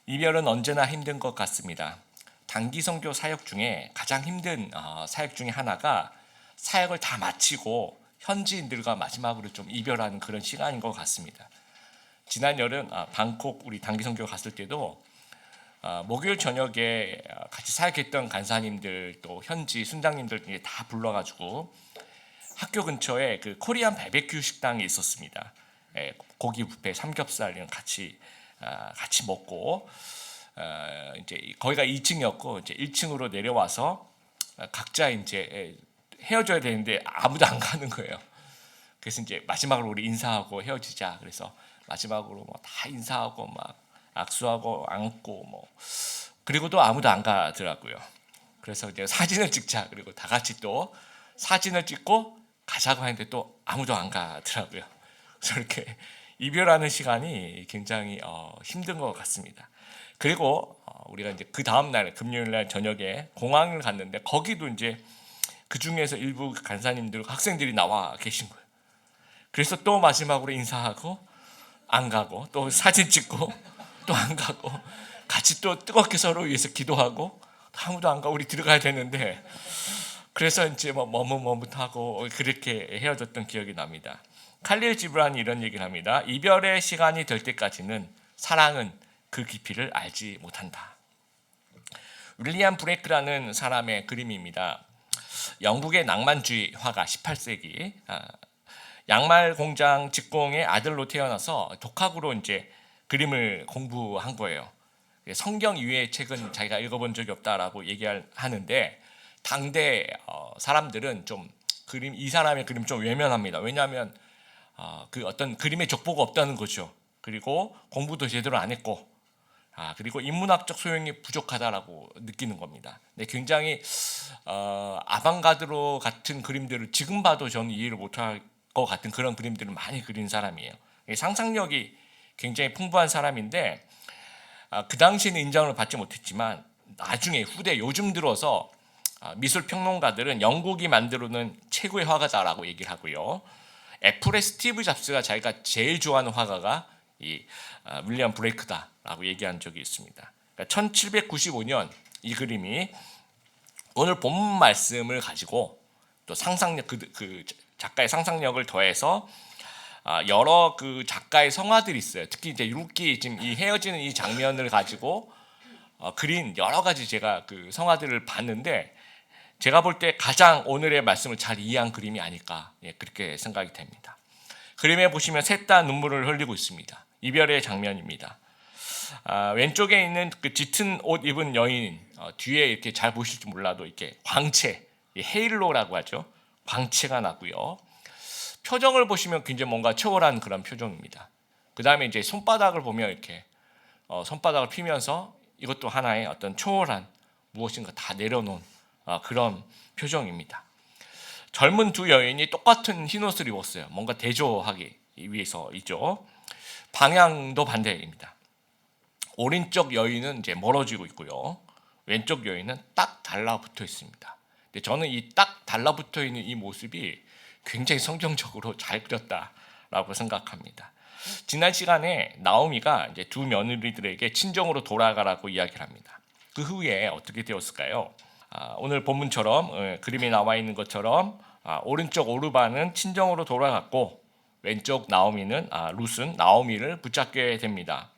이별은 언제나 힘든 것 같습니다. 단기 선교 사역 중에 가장 힘든 사역 중에 하나가 사역을 다 마치고 현지인들과 마지막으로 좀 이별하는 그런 시간인 것 같습니다. 지난 여름 방콕 우리 단기 선교 갔을 때도 목요일 저녁에 같이 사역했던 간사님들 또 현지 순장님들 다 불러가지고 학교 근처에 그 코리안 바베큐 식당이 있었습니다. 고기 뷔페, 삼겹살 이런 같이 먹고 이제 거기가 2층이었고 이제 1층으로 내려와서 각자 이제 헤어져야 되는데 아무도 안 가는 거예요. 그래서 이제 마지막으로 우리 인사하고 헤어지자. 그래서 마지막으로 뭐 다 인사하고 막 악수하고 안고 뭐 그리고도 아무도 안 가더라고요. 그래서 이제 사진을 찍자. 그리고 다 같이 또 사진을 찍고 가자고 하는데 또 아무도 안 가더라고요. 그래서 이렇게 이별하는 시간이 굉장히 힘든 것 같습니다. 그리고 우리가 이제 그 다음 날 금요일 날 저녁에 공항을 갔는데 거기도 이제 그 중에서 일부 간사님들 학생들이 나와 계신 거예요. 그래서 또 마지막으로 인사하고 안 가고 또 사진 찍고 또 안 가고 같이 또 뜨겁게 서로 위해서 기도하고 아무도 안 가고 우리 들어가야 되는데 그래서 이제 뭐 머뭇머뭇하고 그렇게 헤어졌던 기억이 납니다. 칼릴 지브란이 이런 얘기를 합니다. 이별의 시간이 될 때까지는 사랑은 그 깊이를 알지 못한다. 윌리엄 브레이크라는 사람의 그림입니다. 영국의 낭만주의 화가 18세기 양말 공장 직공의 아들로 태어나서 독학으로 이제 그림을 공부한 거예요. 성경 이외의 책은 자기가 읽어본 적이 없다라고 얘기하는데 당대 사람들은 좀 이 사람의 그림 좀 외면합니다. 왜냐하면 그 어떤 그림의 족보가 없다는 거죠. 그리고 공부도 제대로 안 했고 그리고 인문학적 소용이 부족하다라고 느끼는 겁니다. 근데 굉장히 아방가드로 같은 그림들을 지금 봐도 저는 이해를 못할 것 같은 그런 그림들을 많이 그린 사람이에요. 상상력이 굉장히 풍부한 사람인데 그 당시에는 인정을 받지 못했지만 나중에 후대 요즘 들어서 미술 평론가들은 영국이 만들어놓은 최고의 화가다라고 얘기를 하고요. 애플의 스티브 잡스가 자기가 제일 좋아하는 화가가 이 윌리엄 브레이크다라고 얘기한 적이 있습니다. 그러니까 1795년 이 그림이 오늘 본문 말씀을 가지고 또 상상력 그 작가의 상상력을 더해서 여러 그 작가의 성화들이 있어요. 특히 이제 루키 지금 이 헤어지는 이 장면을 가지고 그린 여러 가지 제가 그 성화들을 봤는데 제가 볼 때 가장 오늘의 말씀을 잘 이해한 그림이 아닐까 그렇게 생각이 됩니다. 그림에 보시면 셋 다 눈물을 흘리고 있습니다. 이별의 장면입니다. 왼쪽에 있는 그 짙은 옷 입은 여인 뒤에 이렇게 잘 보실지 몰라도 이렇게 광채, 헤일로라고 하죠. 광채가 나고요. 표정을 보시면 굉장히 뭔가 초월한 그런 표정입니다. 그 다음에 이제 손바닥을 보면 이렇게 손바닥을 피면서 이것도 하나의 어떤 초월한 무엇인가 다 내려놓은 그런 표정입니다. 젊은 두 여인이 똑같은 흰옷을 입었어요. 뭔가 대조하기 위해서이죠. 방향도 반대입니다. 오른쪽 여인은 이제 멀어지고 있고요. 왼쪽 여인은 딱 달라붙어 있습니다. 근데 저는 이 딱 달라붙어 있는 이 모습이 굉장히 성경적으로 잘 그렸다라고 생각합니다. 지난 시간에 나오미가 이제 두 며느리들에게 친정으로 돌아가라고 이야기를 합니다. 그 후에 어떻게 되었을까요? 오늘 본문처럼 그림에 나와 있는 것처럼 오른쪽 오르반은 친정으로 돌아갔고 왼쪽 나오미는 룻은 나오미를 붙잡게 됩니다.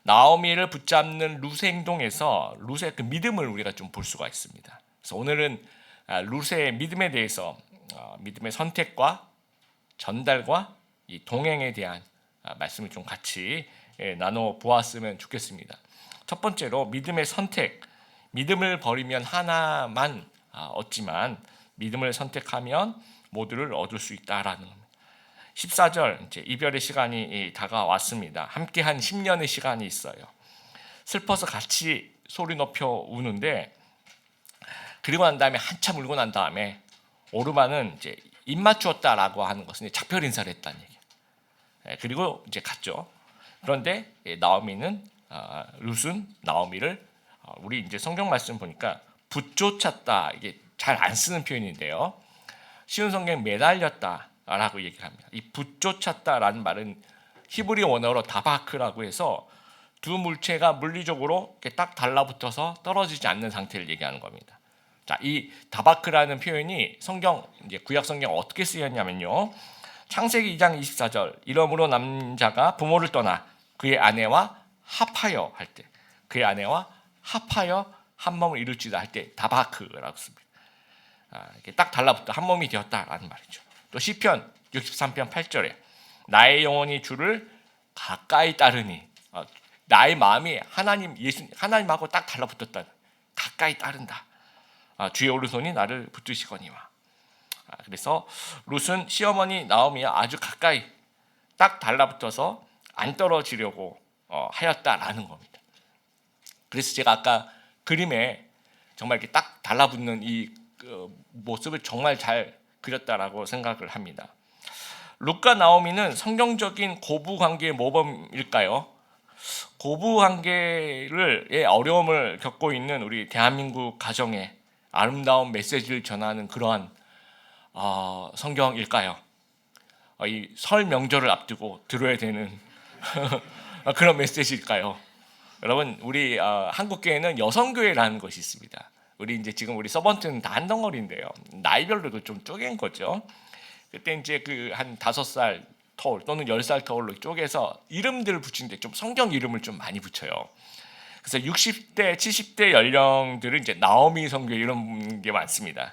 나오미를 붙잡는 룻의 행동에서 룻의 그 믿음을 우리가 좀 볼 수가 있습니다. 그래서 오늘은 룻의 믿음에 대해서 믿음의 선택과 전달과 이 동행에 대한 말씀을 좀 같이 나눠 보았으면 좋겠습니다. 첫 번째로 믿음의 선택. 믿음을 버리면 하나만 얻지만 믿음을 선택하면 모두를 얻을 수 있다라는 겁니다. 14절 이제 이별의 시간이 다가왔습니다. 함께한 10년의 시간이 있어요. 슬퍼서 같이 소리 높여 우는데 그리고 난 다음에 한참 울고 난 다음에 오르반은 이제 입 맞추었다라고 하는 것은 작별 인사를 했다는 얘기예요. 그리고 이제 갔죠. 그런데 나오미는 룻은 나오미를 우리 이제 성경 말씀 보니까 붙쫓았다 이게 잘 안 쓰는 표현인데요. 쉬운 성경 매달렸다라고 얘기를 합니다. 이 붙쫓았다라는 말은 히브리 원어로 다바크라고 해서 두 물체가 물리적으로 이렇게 딱 달라붙어서 떨어지지 않는 상태를 얘기하는 겁니다. 자, 이 다바크라는 표현이 성경 이제 구약 성경 어떻게 쓰였냐면요. 창세기 2장 24절 이러므로 남자가 부모를 떠나 그의 아내와 합하여 할 때, 그의 아내와 합하여 한 몸을 이룰지다 할 때 다바크라고 씁니다. 이렇게 딱 달라붙어 한 몸이 되었다라는 말이죠. 또 시편 63편 8절에 나의 영혼이 주를 가까이 따르니, 나의 마음이 하나님 예수 하나님하고 딱 달라붙었다. 가까이 따른다. 주의 오른손이 나를 붙드시거니와. 그래서 룻은 시어머니 나오미와 아주 가까이 딱 달라붙어서 안 떨어지려고 하였다라는 겁니다. 그래서 제가 아까 그림에 정말 이렇게 딱 달라붙는 이 모습을 정말 잘 그렸다라고 생각을 합니다. 룻과 나오미는 성경적인 고부 관계의 모범일까요? 고부 관계의 어려움을 겪고 있는 우리 대한민국 가정에 아름다운 메시지를 전하는 그러한 성경일까요? 이 설 명절을 앞두고 들어야 되는 그런 메시지일까요? 여러분, 우리 한국교회는 여성교회라는 것이 있습니다. 우리 이제 지금 우리 서번트는 다 한 덩어리인데요. 나이별로 좀 쪼갠 거죠. 그때 이제 그 한 5살 터울 또는 10살 터울로 쪼개서 이름들을 붙이는데 좀 성경 이름을 좀 많이 붙여요. 그래서 60대, 70대 연령들은 이제 나오미 성교 이런 게 많습니다.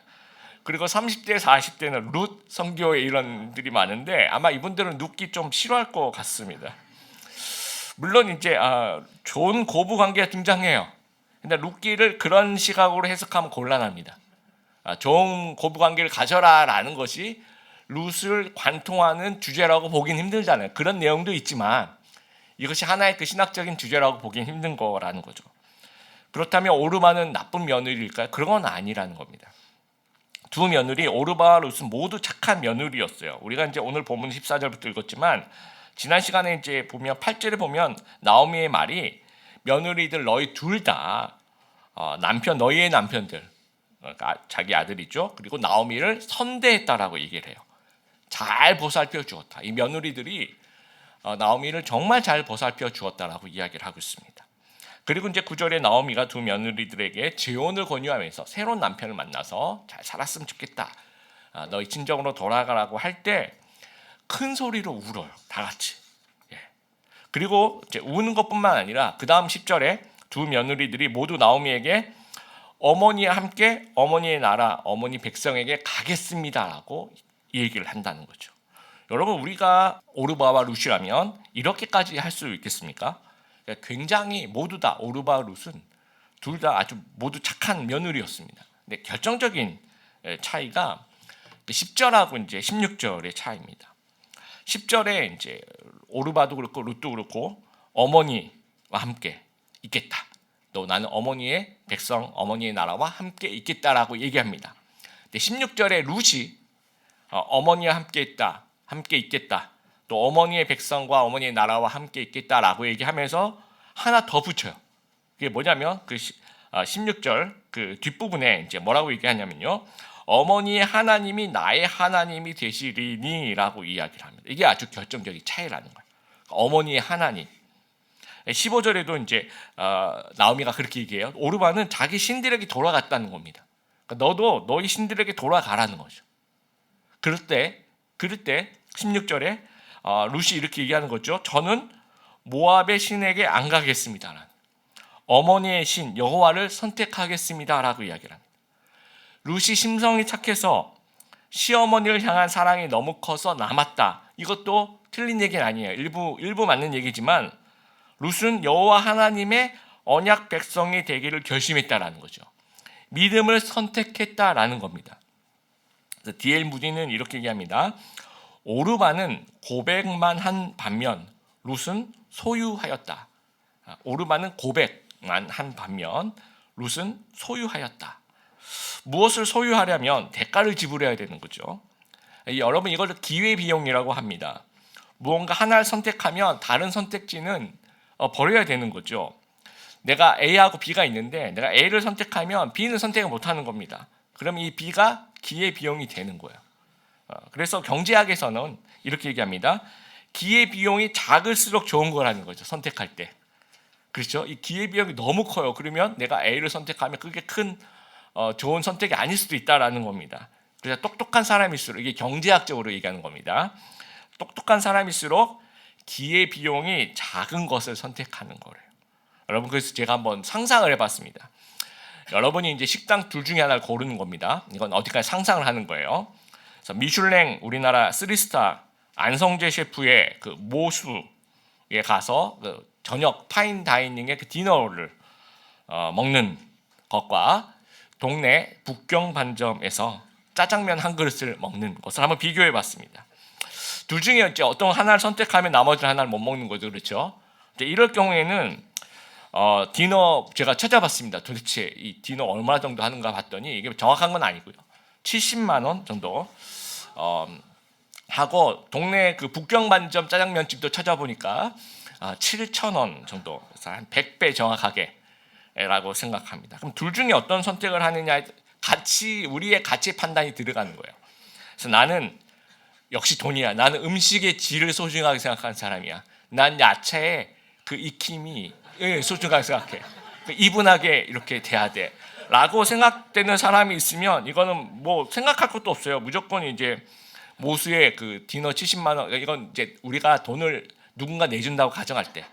그리고 30대, 40대는 룻 성교의 이런들이 많은데 아마 이분들은 룻기 좀 싫어할 것 같습니다. 물론 이제 좋은 고부 관계가 등장해요. 근데 룻기를 그런 시각으로 해석하면 곤란합니다. 좋은 고부 관계를 가져라라는 것이 룻을 관통하는 주제라고 보긴 힘들잖아요. 그런 내용도 있지만 이것이 하나의 그 신학적인 주제라고 보긴 힘든 거라는 거죠. 그렇다면 오르바는 나쁜 며느리일까요? 그런 건 아니라는 겁니다. 두 며느리 오르바와 룻은 모두 착한 며느리였어요. 우리가 이제 오늘 본문 14절부터 읽었지만 지난 시간에 이제 보면 8절에 보면 나오미의 말이 며느리들 너희 둘 다 남편 너희의 남편들 자기 아들이죠. 그리고 나오미를 선대했다라고 얘기를 해요. 잘 보살펴 주었다. 이 며느리들이 나오미를 정말 잘 보살펴 주었다라고 이야기를 하고 있습니다. 그리고 이제 9절에 나오미가 두 며느리들에게 재혼을 권유하면서 새로운 남편을 만나서 잘 살았으면 좋겠다. 너희 친정으로 돌아가라고 할 때 큰 소리로 울어요. 다 같이. 그리고 이제 우는 것뿐만 아니라 그 다음 10절에 두 며느리들이 모두 나오미에게 어머니와 함께 어머니의 나라 어머니 백성에게 가겠습니다라고 얘기를 한다는 거죠. 여러분, 우리가 오르바와 룻이라면 이렇게까지 할 수 있겠습니까? 굉장히 모두 다 오르바와 룻은 둘 다 아주 모두 착한 며느리였습니다. 근데 결정적인 차이가 10절하고 이제 16절의 차이입니다. 10절에 이제 오르바도 그렇고 룻도 그렇고 어머니와 함께 있겠다. 또 나는 어머니의 백성, 어머니의 나라와 함께 있겠다라고 얘기합니다. 근데 16절에 룻이 어머니와 함께 있다, 함께 있겠다. 또 어머니의 백성과 어머니의 나라와 함께 있겠다라고 얘기하면서 하나 더 붙여요. 그게 뭐냐면 그 16절 그 뒷부분에 이제 뭐라고 얘기하냐면요. 어머니의 하나님이 나의 하나님이 되시리니라고 이야기를 합니다. 이게 아주 결정적인 차이라는 거예요. 어머니의 하나님. 15절에도 이제 나오미가 그렇게 얘기해요. 오르바는 자기 신들에게 돌아갔다는 겁니다. 그러니까 너도 너희 신들에게 돌아가라는 거죠. 그럴 때 16절에 룻이 이렇게 얘기하는 거죠. 저는 모압의 신에게 안 가겠습니다. 어머니의 신 여호와를 선택하겠습니다라고 이야기를 합니다. 룻이 심성이 착해서 시어머니를 향한 사랑이 너무 커서 남았다. 이것도 틀린 얘기는 아니에요. 일부 맞는 얘기지만 룻은 여호와 하나님의 언약 백성이 되기를 결심했다라는 거죠. 믿음을 선택했다라는 겁니다. D.L. 무디는 이렇게 얘기합니다. 오르바는 고백만 한 반면 룻은 소유하였다. 오르바는 고백만 한 반면 룻은 소유하였다. 무엇을 소유하려면 대가를 지불해야 되는 거죠. 여러분, 이걸 기회비용이라고 합니다. 무언가 하나를 선택하면 다른 선택지는 버려야 되는 거죠. 내가 A하고 B가 있는데 내가 A를 선택하면 B는 선택을 못하는 겁니다. 그럼 이 B가 기회비용이 되는 거예요. 그래서 경제학에서는 이렇게 얘기합니다. 기회비용이 작을수록 좋은 거라는 거죠. 선택할 때. 그렇죠? 이 기회비용이 너무 커요. 그러면 내가 A를 선택하면 그게 큰 좋은 선택이 아닐 수도 있다라는 겁니다. 그래서 똑똑한 사람일수록, 이게 경제학적으로 얘기하는 겁니다. 똑똑한 사람일수록 기회비용이 작은 것을 선택하는 거래요. 여러분, 그래서 제가 한번 상상을 해봤습니다. 여러분이 이제 식당 둘 중에 하나를 고르는 겁니다. 이건 어디까지 상상을 하는 거예요. 그래서 미슐랭 우리나라 3스타 안성재 셰프의 그 모수에 가서 그 저녁 파인 다이닝의 그 디너를 먹는 것과 동네 북경 반점에서 짜장면 한 그릇을 먹는 것을 한번 비교해 봤습니다. 둘 중에 이제 어떤 하나를 선택하면 나머지 하나를 못 먹는 거죠, 그렇죠? 이럴 경우에는 디너 제가 찾아봤습니다. 도대체 이 디너 얼마 정도 하는가 봤더니 이게 정확한 건 아니고요. 70만 원 정도 하고, 동네 그 북경 반점 짜장면집도 찾아보니까 7,000원 정도, 그래서 한 100배 정확하게라고 생각합니다. 그럼 둘 중에 어떤 선택을 하느냐, 우리의 가치 판단이 들어가는 거예요. 그래서 나는 역시 돈이야. 나는 음식의 질을 소중하게 생각하는 사람이야. 난 야채의 그 익힘이 소중하게 생각해. 이분하게 이렇게 돼야 돼. 라고 생각되는 사람이 있으면 이거는 뭐 생각할 것도 없어요. 무조건 이제 모수의 그 디너 70만 원, 이건 이제 우리가 돈을 누군가 내준다고 가정할 때,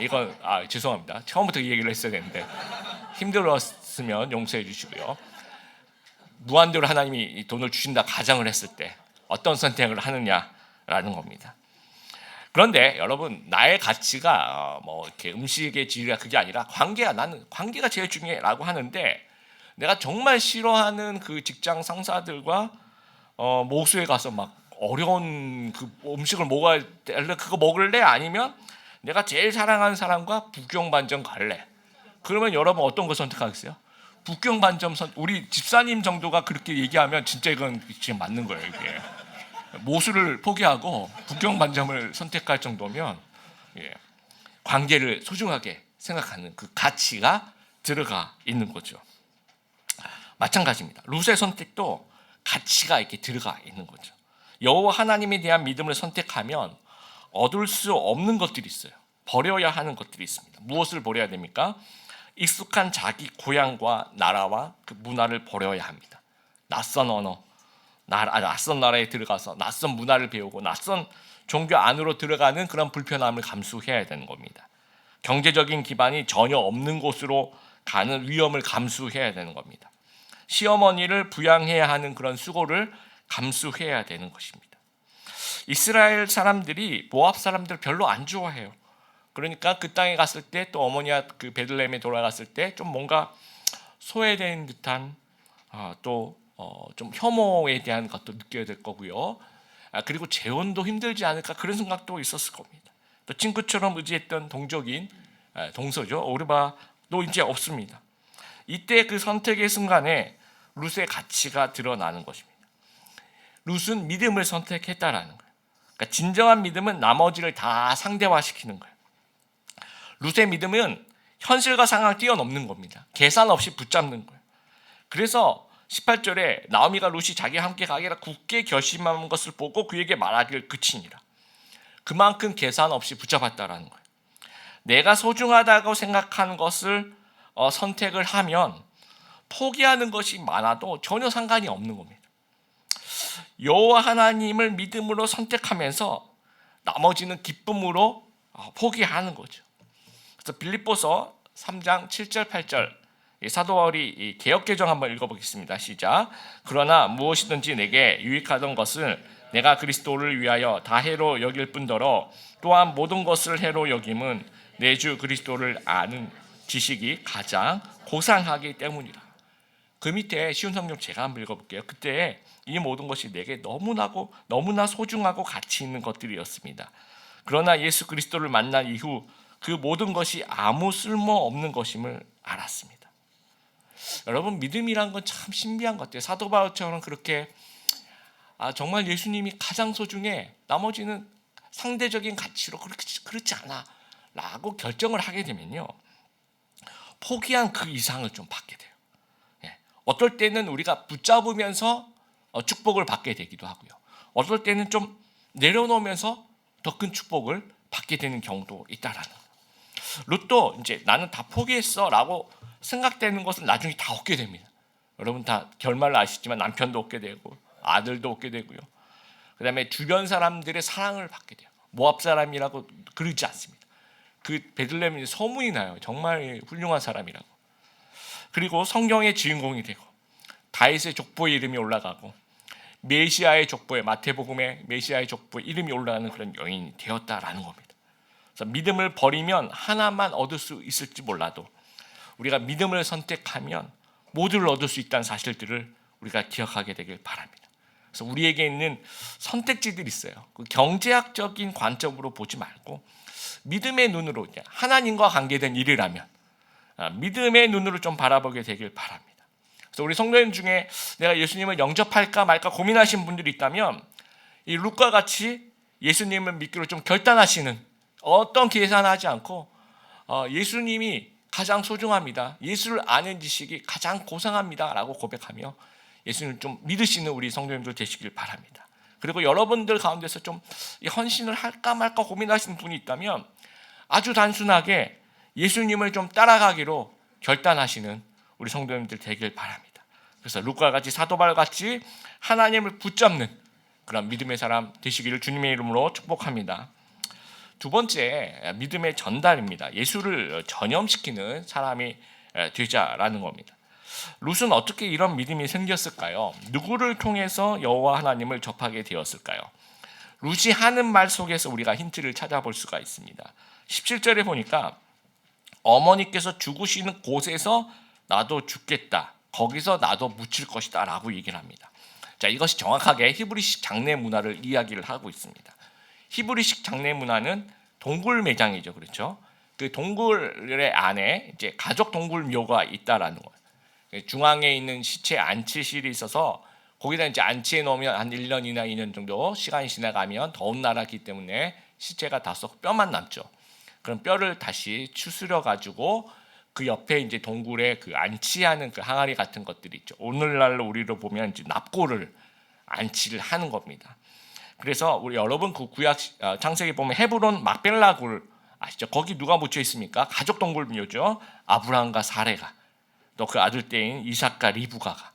이건 죄송합니다. 처음부터 이 얘기를 했어야 되는데 힘들었으면 용서해 주시고요. 무한대로 하나님이 돈을 주신다 가정을 했을 때 어떤 선택을 하느냐라는 겁니다. 그런데 여러분, 나의 가치가 뭐 이렇게 음식의 질이야 그게 아니라 관계야. 나는 관계가 제일 중요해라고 하는데, 내가 정말 싫어하는 그 직장 상사들과 모수에 가서 막 어려운 그 음식을 먹어야 될래? 그거 먹을래? 아니면 내가 제일 사랑하는 사람과 북경 반점 갈래? 그러면 여러분 어떤 거 선택하겠어요? 북경 반점 우리 집사님 정도가 그렇게 얘기하면 진짜 이건 지금 맞는 거예요. 이게 모수를 포기하고 북경 반점을 선택할 정도면 관계를 소중하게 생각하는 그 가치가 들어가 있는 거죠. 마찬가지입니다. 룻의 선택도 가치가 이렇게 들어가 있는 거죠. 여호와 하나님에 대한 믿음을 선택하면 얻을 수 없는 것들이 있어요. 버려야 하는 것들이 있습니다. 무엇을 버려야 됩니까? 익숙한 자기 고향과 나라와 그 문화를 버려야 합니다. 낯선 언어, 낯선 나라에 들어가서 낯선 문화를 배우고 낯선 종교 안으로 들어가는 그런 불편함을 감수해야 되는 겁니다. 경제적인 기반이 전혀 없는 곳으로 가는 위험을 감수해야 되는 겁니다. 시어머니를 부양해야 하는 그런 수고를 감수해야 되는 것입니다. 이스라엘 사람들이 모압 사람들 별로 안 좋아해요. 그러니까 그 땅에 갔을 때, 또 어머니가 그 베들레헴에 돌아갔을 때 좀 뭔가 소외된 듯한 또 좀 혐오에 대한 것도 느껴야 될 거고요. 그리고 재혼도 힘들지 않을까 그런 생각도 있었을 겁니다. 또 친구처럼 의지했던 동족인 동서죠, 오르바도 이제 없습니다. 이때 그 선택의 순간에 룻의 가치가 드러나는 것입니다. 룻은 믿음을 선택했다라는 거예요. 그러니까 진정한 믿음은 나머지를 다 상대화시키는 거예요. 룻의 믿음은 현실과 상황을 뛰어넘는 겁니다. 계산 없이 붙잡는 거예요. 그래서 18절에 나오미가 룻이 자기와 함께 가기라 굳게 결심한 것을 보고 그에게 말하기를 그치니라. 그만큼 계산 없이 붙잡았다라는 거예요. 내가 소중하다고 생각하는 것을 선택을 하면 포기하는 것이 많아도 전혀 상관이 없는 겁니다. 여호와 하나님을 믿음으로 선택하면서 나머지는 기쁨으로 포기하는 거죠. 그래서 빌립보서 3장 7절 8절 사도 바울이 개역개정 한번 읽어보겠습니다. 시작. 그러나 무엇이든지 내게 유익하던 것을 내가 그리스도를 위하여 다 해로 여길 뿐더러 또한 모든 것을 해로 여김은 내 주 그리스도를 아는 지식이 가장 고상하기 때문이라. 그 밑에 쉬운 성경 제가 한번 읽어볼게요. 그때 이 모든 것이 내게 너무나 소중하고 가치 있는 것들이었습니다. 그러나 예수 그리스도를 만난 이후 그 모든 것이 아무 쓸모없는 것임을 알았습니다. 여러분, 믿음이란 건 참 신비한 것 같아요. 사도 바울처럼 그렇게 정말 예수님이 가장 소중해, 나머지는 상대적인 가치로 그렇지 않아 라고 결정을 하게 되면요, 포기한 그 이상을 좀 받게 돼요. 어떨 때는 우리가 붙잡으면서 축복을 받게 되기도 하고요, 어떨 때는 좀 내려놓으면서 더 큰 축복을 받게 되는 경우도 있다라는 거예요. 룻도 이제 나는 다 포기했어라고 생각되는 것은 나중에 다 얻게 됩니다. 여러분 다 결말을 아시지만 남편도 얻게 되고 아들도 얻게 되고요. 그다음에 주변 사람들의 사랑을 받게 돼요. 모압 사람이라고 그러지 않습니다. 그 베들레헴이 소문이 나요. 정말 훌륭한 사람이라고. 그리고 성경의 주인공이 되고 다윗의 족보의 이름이 올라가고 메시아의 족보에 마태복음의 메시아의 족보에 이름이 올라가는 그런 여인이 되었다라는 겁니다. 그래서 믿음을 버리면 하나만 얻을 수 있을지 몰라도 우리가 믿음을 선택하면 모두를 얻을 수 있다는 사실들을 우리가 기억하게 되길 바랍니다. 그래서 우리에게 있는 선택지들이 있어요. 그 경제학적인 관점으로 보지 말고 믿음의 눈으로 하나님과 관계된 일이라면 믿음의 눈으로 좀 바라보게 되길 바랍니다. 그래서 우리 성도님 중에 내가 예수님을 영접할까 말까 고민하신 분들이 있다면 이 룻과 같이 예수님을 믿기로 좀 결단하시는, 어떤 계산하지 않고 예수님이 가장 소중합니다, 예수를 아는 지식이 가장 고상합니다 라고 고백하며 예수님을 좀 믿으시는 우리 성도님들 되시길 바랍니다. 그리고 여러분들 가운데서 좀 헌신을 할까 말까 고민하시는 분이 있다면 아주 단순하게 예수님을 좀 따라가기로 결단하시는 우리 성도님들 되길 바랍니다. 그래서 룻과 같이 사도바울 같이 하나님을 붙잡는 그런 믿음의 사람 되시기를 주님의 이름으로 축복합니다. 두 번째, 믿음의 전달입니다. 예수를 전염시키는 사람이 되자라는 겁니다. 룻은 어떻게 이런 믿음이 생겼을까요? 누구를 통해서 여호와 하나님을 접하게 되었을까요? 룻이 하는 말 속에서 우리가 힌트를 찾아볼 수가 있습니다. 17절에 보니까 어머니께서 죽으시는 곳에서 나도 죽겠다, 거기서 나도 묻힐 것이다 라고 얘기를 합니다. 자, 이것이 정확하게 히브리식 장례 문화를 이야기를 하고 있습니다. 히브리식 장례 문화는 동굴 매장이죠, 그렇죠? 그 동굴의 안에 이제 가족 동굴 묘가 있다라는 거예요. 중앙에 있는 시체 안치실이 있어서 거기다 이제 안치해 놓으면 한 1년이나 2년 정도 시간이 지나가면 더운 나라기 때문에 시체가 다 썩 뼈만 남죠. 그럼 뼈를 다시 추스려 가지고 그 옆에 이제 동굴에 그 안치하는 그 항아리 같은 것들이 있죠. 오늘날로 우리로 보면 이제 납고를 안치를 하는 겁니다. 그래서 우리 여러분 그 구약 창세기 보면 헤브론 막벨라 굴 아시죠? 거기 누가 묻혀 있습니까? 가족 동굴 묘죠. 아브라함과 사레가, 또 그 아들 때인 이삭과 리브가가,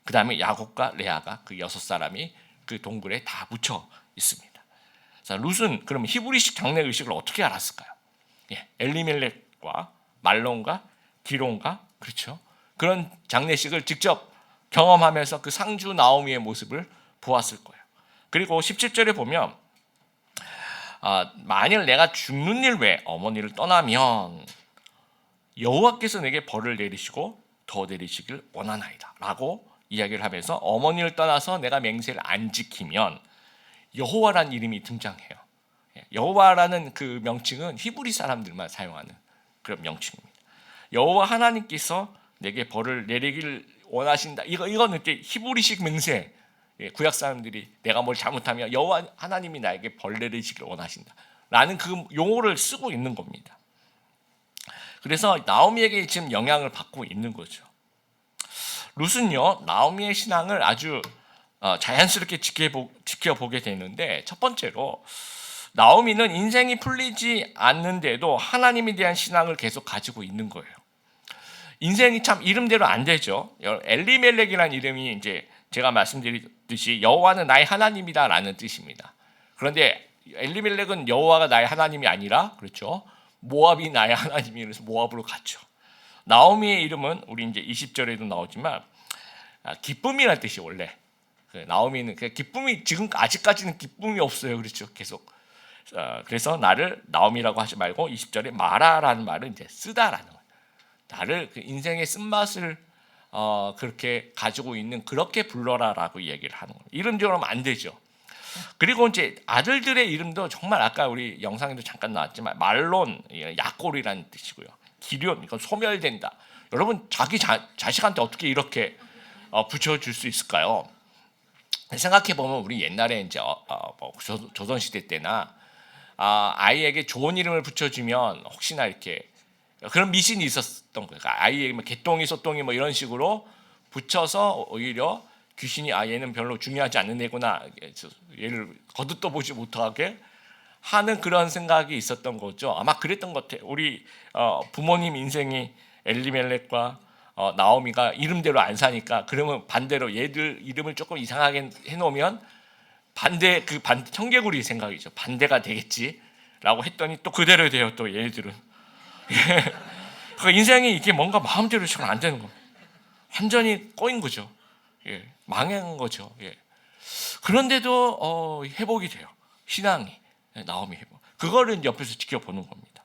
그 다음에 야곱과 레아가, 그 6사람이 그 동굴에 다 묻혀 있습니다. 자, 룻은 그럼 히브리식 장례 의식을 어떻게 알았을까요? 엘리멜렉과 말론과 기론과, 그렇죠? 그런 장례식을 직접 경험하면서 그 상주 나오미의 모습을 보았을 거예요. 그리고 17절에 보면 만일 내가 죽는 일 외에 어머니를 떠나면 여호와께서 내게 벌을 내리시고 더 내리시길 원하나이다 라고 이야기를 하면서 어머니를 떠나서 내가 맹세를 안 지키면 여호와라는 이름이 등장해요. 여호와라는 그 명칭은 히브리 사람들만 사용하는 그런 명칭입니다. 여호와 하나님께서 내게 벌을 내리길 원하신다. 이거는 이제 히브리식 맹세. 구약 사람들이 내가 뭘 잘못하면 여호와 하나님이 나에게 벌 내리시길 원하신다 라는 그 용어를 쓰고 있는 겁니다. 그래서 나오미에게 지금 영향을 받고 있는 거죠. 룻은요, 나오미의 신앙을 아주 자연스럽게 지켜보게 되는데, 첫 번째로 나오미는 인생이 풀리지 않는데도 하나님에 대한 신앙을 계속 가지고 있는 거예요. 인생이 참 이름대로 안 되죠. 엘리멜렉이라는 이름이 이제 제가 말씀드렸듯이 여호와는 나의 하나님이다라는 뜻입니다. 그런데 엘리멜렉은 여호와가 나의 하나님이 아니라, 그렇죠, 모압이 나의 하나님이라서 모압으로 갔죠. 나오미의 이름은 우리 이제 20절에도 나오지만 기쁨이라는 뜻이 원래. 나오미는 기쁨이 지금 아직까지는 기쁨이 없어요, 그렇죠? 계속. 그래서 나를 나오미라고 하지 말고 20절에 마라라는 말은 이제 쓰다라는 거예요. 나를 그 인생의 쓴맛을 그렇게 가지고 있는, 그렇게 불러라라고 얘기를 하는 거예요. 이름대로 하면 안 되죠. 그리고 이제 아들들의 이름도 정말 아까 우리 영상에도 잠깐 나왔지만 말론, 약골이라는 뜻이고요. 기련, 이건 소멸된다. 여러분 자기 자식한테 어떻게 이렇게 붙여줄 수 있을까요? 생각해 보면 우리 옛날에 이제 조선 시대 때나 아이에게 좋은 이름을 붙여주면 혹시나 이렇게 그런 미신이 있었던 거예요. 아이에게 뭐 개똥이 소똥이 뭐 이런 식으로 붙여서 오히려 귀신이 얘는 별로 중요하지 않는 애구나, 얘를 거듭도 보지 못하게 하는 그런 생각이 있었던 거죠. 아마 그랬던 것 같아요. 우리 부모님 인생이 엘리멜렉과 나오미가 이름대로 안 사니까 그러면 반대로 얘들 이름을 조금 이상하게 해놓으면 반대 청개구리 생각이죠. 반대가 되겠지라고 했더니 또 그대로 돼요. 또 얘들은 그 인생이 이게 뭔가 마음대로 잘 안 되는 거, 완전히 꼬인 거죠. 예, 망한 거죠. 예. 그런데도 회복이 돼요. 신앙이 나오미 회복. 그거를 옆에서 지켜보는 겁니다.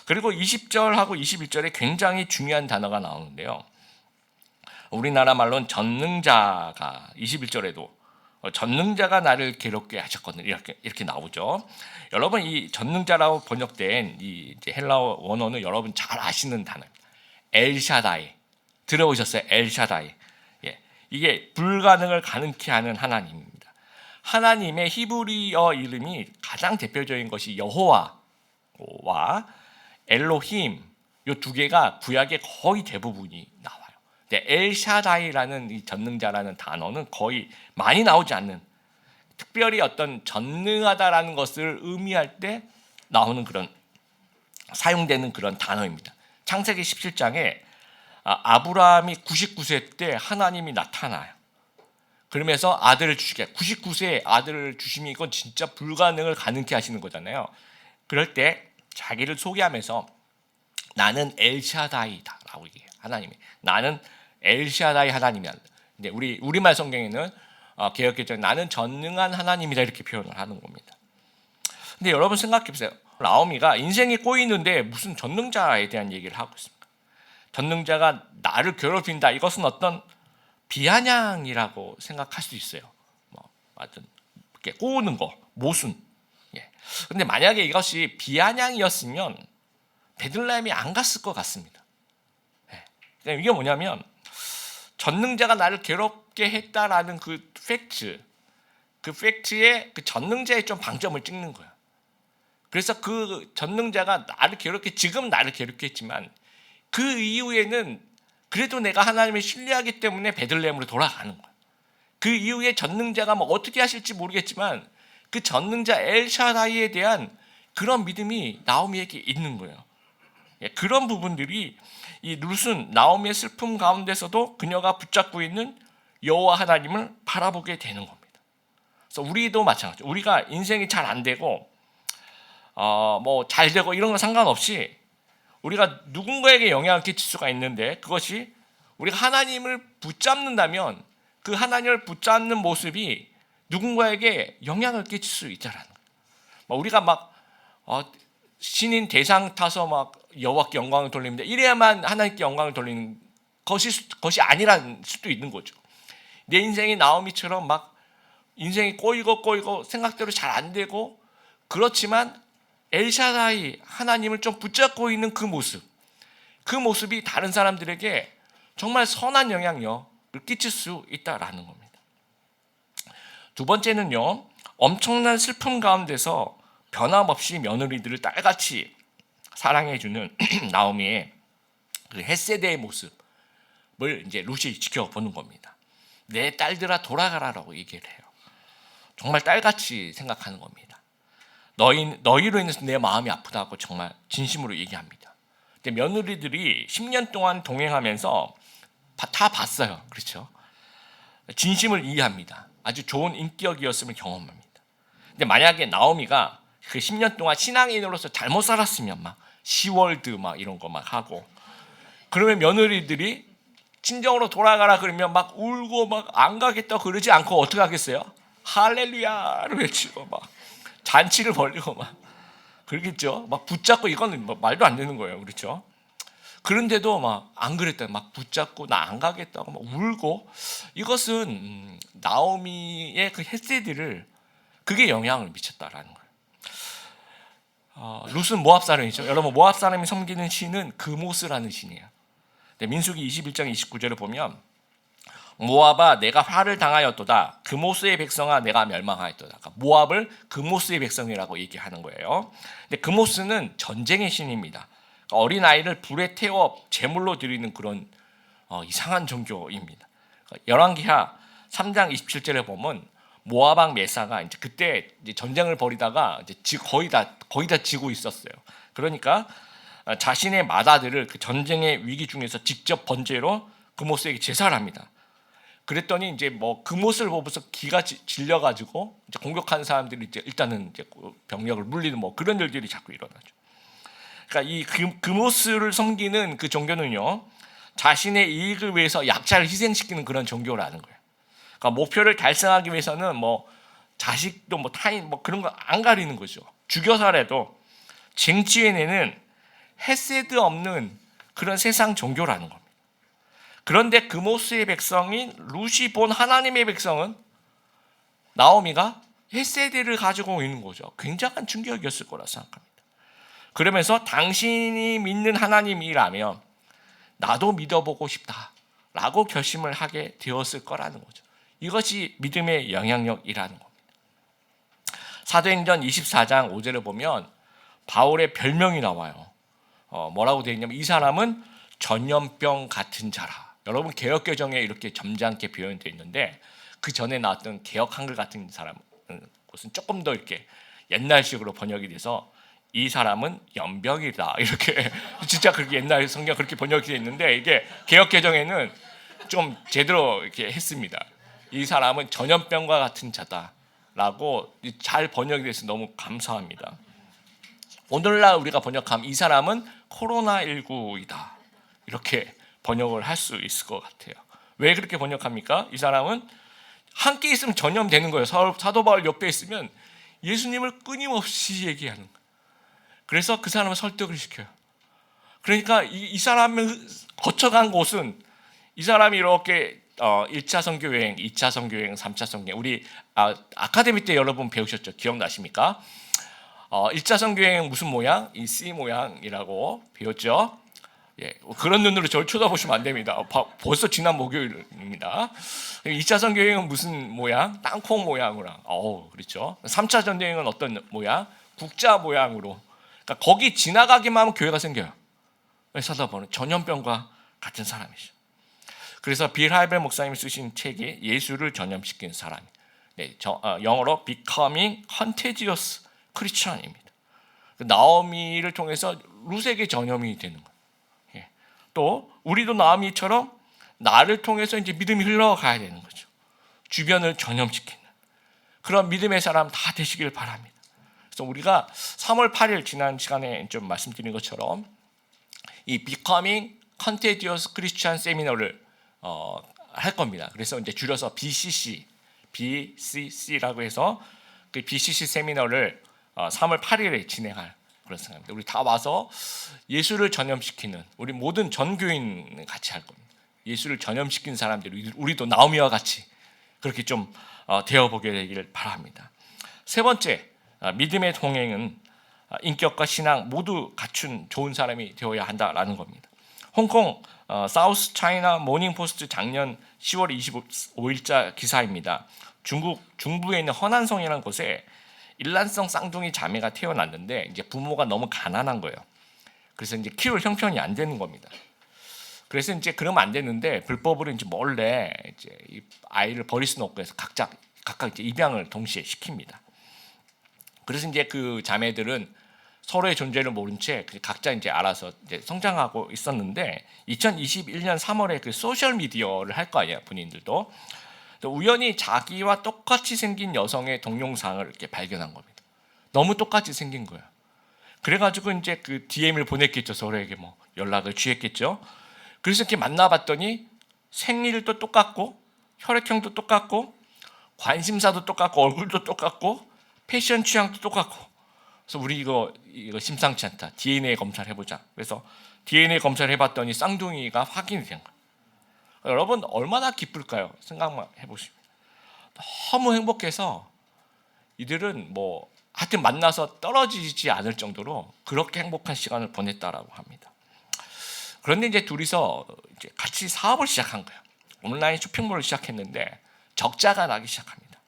그리고 20절하고 21절에 굉장히 중요한 단어가 나오는데요. 우리나라 말로는 전능자가 21절에도 전능자가 나를 괴롭게 하셨거든요. 이렇게 나오죠. 여러분 이 전능자라고 번역된 이 헬라어 원어는 여러분 잘 아시는 단어입니다. 엘샤다이 들어보셨어요? 엘샤다이. 예, 이게 불가능을 가능케 하는 하나님입니다. 하나님의 히브리어 이름이 가장 대표적인 것이 여호와와 엘로힘 이 두 개가 구약의 거의 대부분이 나와요. 근데 엘샤다이라는 이 전능자라는 단어는 거의 많이 나오지 않는, 특별히 어떤 전능하다라는 것을 의미할 때 나오는 그런 사용되는 그런 단어입니다. 창세기 17장에 아브라함이 99세 때 하나님이 나타나요. 그러면서 아들을 주시게, 99세에 아들을 주시면 이건 진짜 불가능을 가능케 하시는 거잖아요. 그럴 때 자기를 소개하면서 나는 엘샤다이다라고 얘기해요. 하나님이 나는 엘샤다이 하나님이야. 근데 우리말 성경에는 개역개정에 나는 전능한 하나님이다 이렇게 표현을 하는 겁니다. 근데 여러분 생각해 보세요. 나오미가 인생이 꼬이는데 무슨 전능자에 대한 얘기를 하고 있습니까? 전능자가 나를 괴롭힌다. 이것은 어떤 비아냥이라고 생각할 수 있어요. 하여튼 이렇게 꼬우는 거, 모순. 예. 근데 만약에 이것이 비아냥이었으면 베들레헴이 안 갔을 것 같습니다. 예. 그러니까 이게 뭐냐면 전능자가 나를 괴롭게 했다라는 그 팩트에 그 전능자의 좀 방점을 찍는 거야. 그래서 그 전능자가 지금 나를 괴롭게 했지만 그 이후에는 그래도 내가 하나님을 신뢰하기 때문에 베들레헴으로 돌아가는 거야. 그 이후에 전능자가 뭐 어떻게 하실지 모르겠지만 그 전능자 엘샤다이에 대한 그런 믿음이 나오미에게 있는 거예요. 그런 부분들이 이 룻은 나오미의 슬픔 가운데서도 그녀가 붙잡고 있는 여호와 하나님을 바라보게 되는 겁니다. 그래서 우리도 마찬가지죠. 우리가 인생이 잘 안 되고 뭐 잘 되고 이런 거 상관없이 우리가 누군가에게 영향을 끼칠 수가 있는데 그것이 우리가 하나님을 붙잡는다면 그 하나님을 붙잡는 모습이 누군가에게 영향을 끼칠 수 있다라는 거예요. 우리가 막 신인 대상 타서 막 여호와께 영광을 돌립니다. 이래야만 하나님께 영광을 돌리는 것이 아니라는 수도 있는 거죠. 내 인생이 나오미처럼 막 인생이 꼬이고 생각대로 잘 안 되고 그렇지만 엘샤다이 하나님을 좀 붙잡고 있는 그 모습이 다른 사람들에게 정말 선한 영향력을 끼칠 수 있다라는 겁니다. 두 번째는요, 엄청난 슬픔 가운데서 변함없이 며느리들을 딸같이 사랑해주는 나오미의 그 헷세대의 모습을 이제 룻이 지켜보는 겁니다. 내 딸들아 돌아가라라고 얘기를 해요. 정말 딸같이 생각하는 겁니다. 너희로 인해서 내 마음이 아프다고 정말 진심으로 얘기합니다. 근데 며느리들이 10년 동안 동행하면서 다 봤어요. 그렇죠? 진심을 이해합니다. 아주 좋은 인격이었음을 경험합니다. 근데 만약에 나오미가 그 10년 동안 신앙인으로서 잘못 살았으면 막 시월드 막 이런 거 막 하고 그러면 며느리들이 친정으로 돌아가라 그러면 막 울고 막 안 가겠다고 그러지 않고 어떻게 하겠어요? 할렐루야를 외치고 막 잔치를 벌리고 막 그러겠죠. 막 붙잡고 이거는 뭐 말도 안 되는 거예요. 그렇죠? 그런데도 막 안 그랬다. 막 붙잡고 나 안 가겠다고 막 울고 이것은 나오미의 그 헷세디를 그게 영향을 미쳤다라는 거예요. 룻은 모압 사람이죠. 여러분 모압 사람이 섬기는 신은 그모스라는 신이에요. 민수기 21장 29절을 보면 모압아 내가 화를 당하였도다. 그모스의 백성아 내가 멸망하였도다. 그러니까 모압을 그모스의 백성이라고 얘기하는 거예요. 근데 그모스는 전쟁의 신입니다. 그러니까 어린 아이를 불에 태워 제물로 드리는 그런 이상한 종교입니다. 열왕기하 3장 27절에 보면 모압 메사가 이제 그때 이제 전쟁을 벌이다가 이제 거의 다 지고 있었어요. 그러니까 자신의 맏아들을 그 전쟁의 위기 중에서 직접 번제로 그모스에게 제사를 합니다. 그랬더니 이제 뭐 그모스를 보고서 기가 질려가지고 이제 공격하는 사람들이 이제 일단은 이제 병력을 물리는 뭐 그런 일들이 자꾸 일어나죠. 그러니까 이 그모스를 섬기는 그 종교는요, 자신의 이익을 위해서 약자를 희생시키는 그런 종교라는 거예요. 그러니까 목표를 달성하기 위해서는 뭐 자식도 뭐 타인 뭐 그런 거 안 가리는 거죠. 죽여서라도 쟁취해내는 헤세드 없는 그런 세상 종교라는 겁니다. 그런데 그모스의 백성인 루시 본 하나님의 백성은 나오미가 헤세드를 가지고 있는 거죠. 굉장한 충격이었을 거라 생각합니다. 그러면서 당신이 믿는 하나님이라면 나도 믿어보고 싶다라고 결심을 하게 되었을 거라는 거죠. 이것이 믿음의 영향력이라는 겁니다. 사도행전 24장 5절을 보면 바울의 별명이 나와요. 뭐라고 되어 있냐면 이 사람은 전염병 같은 자라. 여러분 개역개정에 이렇게 점잖게 표현되어 있는데 그 전에 나왔던 개역 한글 같은 사람 것은 조금 더 이렇게 옛날식으로 번역이 돼서 이 사람은 연병이다 이렇게 진짜 그렇게 옛날 성경 그렇게 번역이 되어 있는데 이게 개역개정에는 좀 제대로 이렇게 했습니다. 이 사람은 전염병과 같은 자다라고 잘 번역이 돼서 너무 감사합니다. 오늘날 우리가 번역하면 이 사람은 코로나19이다 이렇게 번역을 할 수 있을 것 같아요. 왜 그렇게 번역합니까? 이 사람은 함께 있으면 전염되는 거예요. 사도 바울 옆에 있으면 예수님을 끊임없이 얘기하는 거예요. 그래서 그 사람을 설득을 시켜요. 그러니까 이 사람을 거쳐간 곳은 이 사람이 이렇게 1차 선교 여행, 2차 선교 여행, 3차 선교 여행 우리 아카데미 때 여러분 배우셨죠? 기억나십니까? 1차 선교 여행 무슨 모양? 이 C 모양이라고 배웠죠? 예, 그런 눈으로 저를 쳐다보시면 안 됩니다. 벌써 지난 목요일입니다. 2차 선교 여행은 무슨 모양? 땅콩 모양으로. 그렇죠. 3차 선교 여행은 어떤 모양? 국자 모양으로. 그러니까 거기 지나가기만 하면 교회가 생겨요. 쳐다보는 전염병과 같은 사람이죠. 그래서 빌 할벨 목사님이 쓰신 책이 예수를 전염시킨 사람. 네, 영어로 Becoming Contagious Christian입니다. 나오미를 통해서 룻에게 전염이 되는 거예요. 또 우리도 나오미처럼 나를 통해서 이제 믿음이 흘러가야 되는 거죠. 주변을 전염시키는 그런 믿음의 사람 다 되시길 바랍니다. 그래서 우리가 3월 8일 지난 시간에 좀 말씀드린 것처럼 이 Becoming Contagious Christian 세미나를 할 겁니다. 그래서 이제 줄여서 BCC라고 해서 그 BCC 세미나를 3월 8일에 진행할 그런 생각입니다. 우리 다 와서 예수를 전염시키는 우리 모든 전교인 같이 할 겁니다. 예수를 전염시킨 사람들 우리도 나오미와 같이 그렇게 좀 되어보게 되기를 바랍니다. 세 번째 믿음의 동행은 인격과 신앙 모두 갖춘 좋은 사람이 되어야 한다라는 겁니다. 홍콩 사우스 차이나 모닝 포스트 작년 10월 25일자 기사입니다. 중국 중부에 있는 허난성이라는 곳에 일란성 쌍둥이 자매가 태어났는데 이제 부모가 너무 가난한 거예요. 그래서 이제 키울 형편이 안 되는 겁니다. 그래서 이제 그러면 안 되는데 불법으로 이제 몰래 이제 이 아이를 버릴 수는 없고 해서 각각 이제 입양을 동시에 시킵니다. 그래서 이제 그 자매들은 서로의 존재를 모른 채 각자 이제 알아서 이제 성장하고 있었는데 2021년 3월에 그 소셜 미디어를 할 거 아니에요, 본인들도. 우연히 자기와 똑같이 생긴 여성의 동영상을 이렇게 발견한 겁니다. 너무 똑같이 생긴 거예요. 그래가지고 이제 그 DM을 보냈겠죠. 서로에게 뭐 연락을 취했겠죠. 그래서 이렇게 만나봤더니 생일도 똑같고 혈액형도 똑같고 관심사도 똑같고 얼굴도 똑같고 패션 취향도 똑같고. 그래서 우리 이거 심상치 않다. DNA 검사를 해보자. 그래서 DNA 검사를 해봤더니 쌍둥이가 확인이 된 거예요. 여러분 얼마나 기쁠까요? 생각만 해보시면 너무 행복해서 이들은 뭐 하여튼 만나서 떨어지지 않을 정도로 그렇게 행복한 시간을 보냈다라고 합니다. 그런데 이제 둘이서 이제 같이 사업을 시작한 거예요. 온라인 쇼핑몰을 시작했는데 적자가 나기 시작합니다.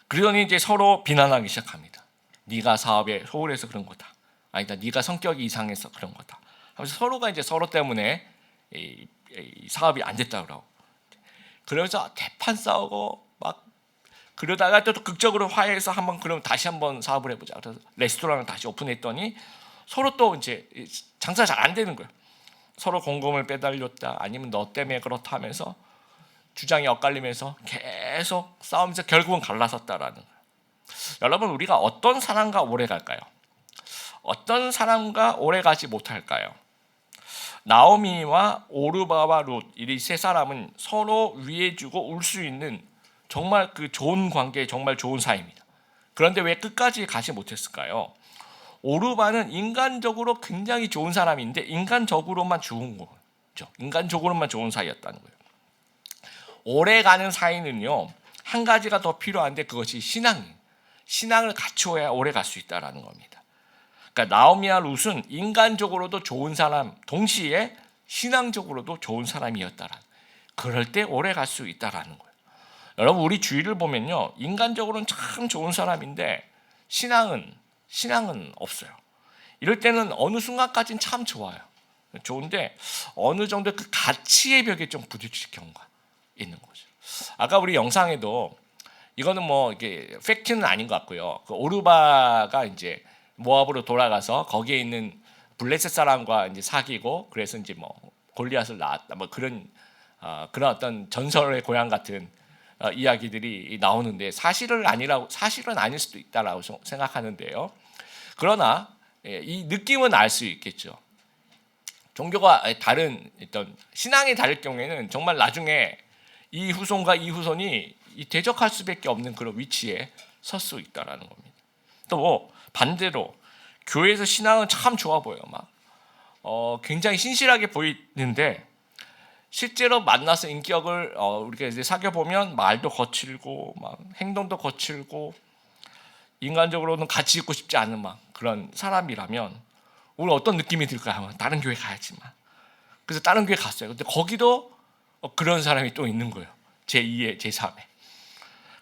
그러더니 이제 서로 비난하기 시작합니다. 네가 사업에 소홀해서 그런 거다. 아니다, 네가 성격이 이상해서 그런 거다. 하면서 서로가 이제 서로 때문에 이 사업이 안 됐다 그러고 그러면서 대판 싸우고 막 그러다가 또 극적으로 화해해서 한번 그럼 다시 한번 사업을 해보자. 그래서 레스토랑을 다시 오픈했더니 서로 또 이제 장사 잘 안 되는 거예요. 서로 공금을 빼달렸다, 아니면 너 때문에 그렇다 하면서 주장이 엇갈리면서 계속 싸우면서 결국은 갈라섰다라는 거예요. 여러분, 우리가 어떤 사람과 오래 갈까요? 어떤 사람과 오래 가지 못할까요? 나오미와 오르바와 룻, 이 세 사람은 서로 위해주고 울 수 있는 정말 그 좋은 관계, 정말 좋은 사이입니다. 그런데 왜 끝까지 가지 못했을까요? 오르바는 인간적으로 굉장히 좋은 사람인데 인간적으로만 좋은 거죠. 인간적으로만 좋은 사이였다는 거예요. 오래가는 사이는요, 한 가지가 더 필요한데 그것이 신앙이에요. 신앙을 갖추어야 오래 갈 수 있다는 겁니다. 그러니까 나오미와 룻은 인간적으로도 좋은 사람, 동시에 신앙적으로도 좋은 사람이었다라는, 그럴 때 오래 갈 수 있다라는 거예요. 여러분, 우리 주위를 보면요, 인간적으로는 참 좋은 사람인데 신앙은 없어요. 이럴 때는 어느 순간까지는 참 좋아요. 좋은데 어느 정도 그 가치의 벽에 좀 부딪힐 경우가 있는 거죠. 아까 우리 영상에도 이거는 뭐 이게 팩트는 아닌 것 같고요. 그 오르바가 이제 모압으로 돌아가서 거기에 있는 블레셋 사람과 이제 사귀고, 그래서 이제 뭐 골리앗을 낳았다, 뭐 그런 어떤 전설의 고향 같은 이야기들이 나오는데 사실은 아닐 수도 있다라고 생각하는데요. 그러나 이 느낌은 알 수 있겠죠. 종교가 다른 어떤 신앙이 다를 경우에는 정말 나중에 이 후손과 이 후손이 대적할 수밖에 없는 그런 위치에 설 수 있다라는 겁니다. 또 반대로 교회에서 신앙은 참 좋아 보여요. 막 굉장히 신실하게 보이는데 실제로 만나서 인격을 우리가 이제 사귀어 보면 말도 거칠고 막 행동도 거칠고 인간적으로는 같이 있고 싶지 않은 막 그런 사람이라면 우리 어떤 느낌이 들까요? 다른 교회 가야지만. 그래서 다른 교회 갔어요. 근데 거기도 그런 사람이 또 있는 거예요. 제2의 제3의.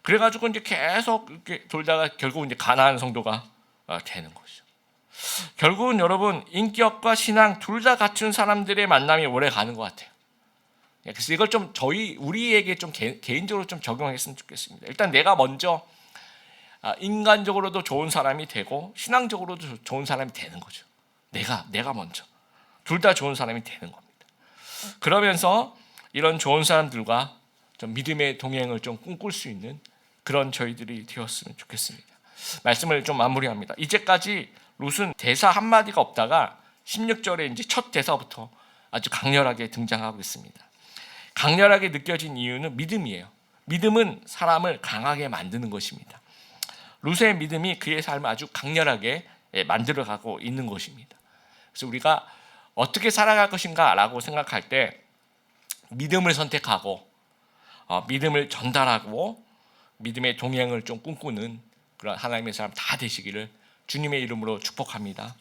그래가지고 이제 계속 이렇게 돌다가 결국 이제 가나안 성도가 되는 거죠. 결국은 여러분, 인격과 신앙 둘 다 갖춘 사람들의 만남이 오래 가는 것 같아요. 그래서 이걸 좀 우리에게 좀 개인적으로 좀 적용했으면 좋겠습니다. 일단 내가 먼저 인간적으로도 좋은 사람이 되고 신앙적으로도 좋은 사람이 되는 거죠. 내가 먼저 둘 다 좋은 사람이 되는 겁니다. 그러면서 이런 좋은 사람들과 좀 믿음의 동행을 좀 꿈꿀 수 있는 그런 저희들이 되었으면 좋겠습니다. 말씀을 좀 마무리합니다. 이제까지 룻은 대사 한마디가 없다가 16절에 이제 첫 대사부터 아주 강렬하게 등장하고 있습니다. 강렬하게 느껴진 이유는 믿음이에요. 믿음은 사람을 강하게 만드는 것입니다. 룻의 믿음이 그의 삶을 아주 강렬하게 만들어가고 있는 것입니다. 그래서 우리가 어떻게 살아갈 것인가 라고 생각할 때 믿음을 선택하고 믿음을 전달하고 믿음의 동행을 좀 꿈꾸는 그런 하나님의 사람 다 되시기를 주님의 이름으로 축복합니다.